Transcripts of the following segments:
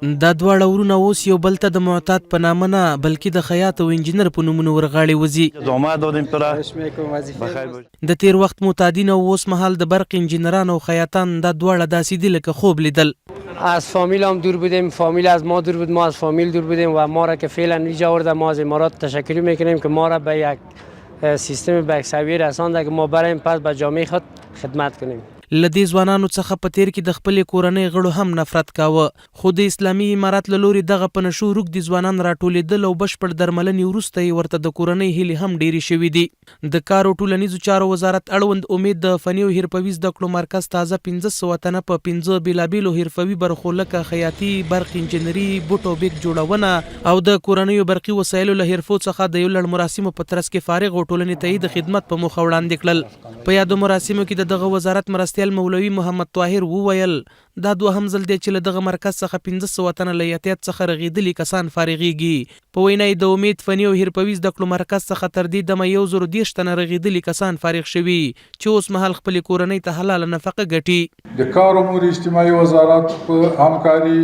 دا دواړه ورونه اوس یو بل ته د معتاد په نامه نه بلکې د خیاط او انجینر په نومونو ورغاړې وځي. د تیر وخت معتادین او اوس مهال د برق انجینران او خیاطان دا دواړه داسې دي لکه خوب لیدل. از فامیل هم دور بودیم، فامیل از ما دور بود، ما از فامیل دور بودیم و ما را که فعلا اینجا آورده. ما از امارات تشکر میکنیم که ما را به یک سیستم به یک سویه رسانده که ما برایم پس به جامعه خود خدمت کنیم. له دې ځوانانو څخه په تیر کې د خپلې کورنۍ غړو هم نفرت کاوه، خو د اسلامي امارت له لوري دغه په نشو روږدي ځوانان راټولېدل او بشپړ درملنې وروسته یې ورته د کورنۍ هیلې هم ډېرې شوي دي. د کار او ټولنیزو چارو وزارت اړوند امید د فني او حرفوي زده کړو مرکز تازه 1500 تنه په 15 بېلابېلو حرفوي برخو لکه خیاطي، برق انجینري، بوټ او بیګ جوړونه او د کورنیو برقي وسایلو له حرفو څخه د یو لړ مراسمو په ترڅ کې فارغ او ټولنې ته یې د خدمت په موخه وړاندې کړل. په یادو مراسمو کې دغه وزارت مرستیال مولوي محمد طاهر وویل دا دوهم ځل دی چې له دغه مرکز څخه 1500 تنه له یتیات څخه رغېدلي کسان فارغېږي. په وینا یې د امید فني او حرفوي زده کړو مرکز څخه تر دې دمه 130 تنه رغېدلي کسان فارغ شوي چې اوس مهال خپلې کورنۍ ته حلاله نفقه ګټي. د کار امور اجتماعي وزارت په همکاري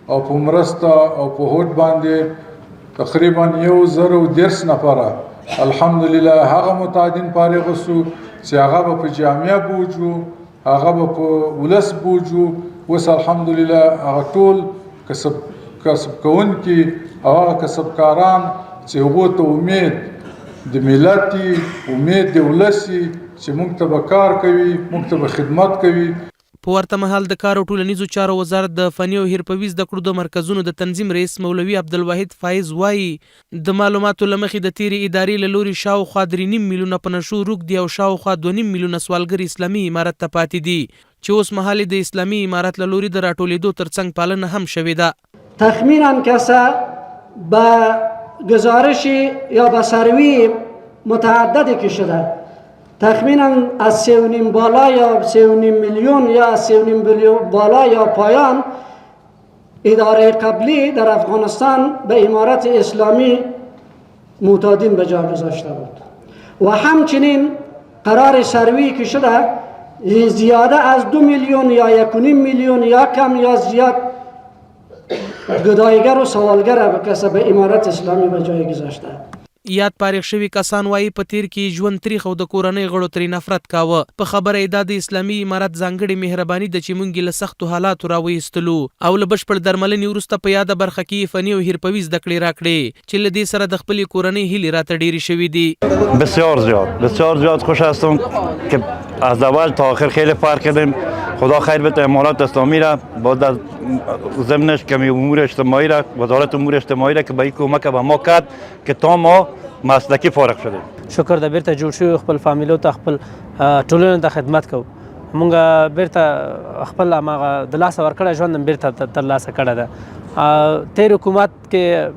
او په مرسته او په هوډ باندې تقریبا 110 نفره الحمدلله هغه متعدین فارغ شو چې هغه په جامعه بوجو، هغه په ولس بوجو. اوس الحمدلله هغه ټول کسب کوونکي او هغه کسبکاران چې هغو ته امید د ملتي، امید د ولسي چې موږ ته به کار کوي، موږ ته به خدمت کوي. په ورته مهال د کار او ټولنیزو چارو وزارت د فني او حرفوي زده کړو د مرکزونو د تنظیم رئیس مولوي عبدالواحد فایز وایي د معلوماتو له مخې د تیرې ادارې له لوري شاوخوا 3.5 میلیونه په نشو روږدي او شاوخوا 2.5 میلیونه سوالګر اسلامي امارت ته پاتې دي چې اوس مهال د اسلامي امارت له لوري د راټولېدو ترڅنګ پالنه هم شوې ده. تخمینا کسا به گزارش یا به سروی متعددی که شده تخمینا از 3.5 بالا یا 3.5 میلیون یا 3.5 میلیون بالا یا پایان اداره قبلی در افغانستان به امارت اسلامی معتادین به جا گذاشته بود و همچنین قرار سروی که شده زیاده از 2 میلیون یا 1.5 میلیون یا کم یا زیاد گدایگر و سوالگر به امارت اسلامی به جای گذاشته. یاد فارغ شوي کسان وایي په تیر کې ژوند تریخ او د کورنۍ غړو ترې نفرت کاوه. په خبره یې دا د اسلامي امارت ځانګړې مهرباني ده چې موږ له سختو حالاتو راویستلو او له بشپړ درملنې وروسته په یاده برخه کې فني او حرفوي زده کړې راکړې چې له دې سره د خپلې کورنۍ هیلې راته ډېرې شوي دي. بسیار زیاد خوش هستم که از اول تا آخر خیلی فرق کردیم. خدا خیر بده امارات اسلامی را با در ضمنش کمی امور اجتماعی را وزارت امور اجتماعی را که به این کمک به ما کرد که تا ما مسلکی فارغ شدیم. شکر د بیرته جوړ شوي خپل فامیلو ته خپل ټولنې ته خدمت کوو. مونږ بیرته خپل هماغه د لاسه ورکړی ژوند هم بیرته ترلاسه کړی ده. تیر حکومت کې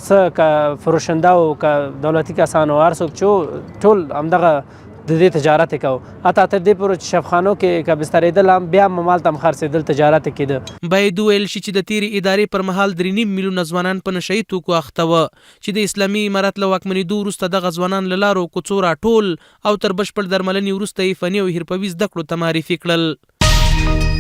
څه که فروشنده او که دولتي کسان او هر څوک چې ټول همدغه د دې تجارت یې کوو. حتی تر دې پورې چې شفخانو کې که بسترېدل هم بیا هم مالته هم خرڅېدل تجارت یې کېده. باید وویل شي چې د تیرې ادارې پر مهال 3.5 میلیونه ځوانان په نشهیي توکو اخته وه چې د اسلامي امارت له واکمنېدو وروسته دغه ځوانان له لارو کوڅو راټول او تر بشپړ درملنې وروسته یې فني او حرفوي زده کړو ته معرفي کړل.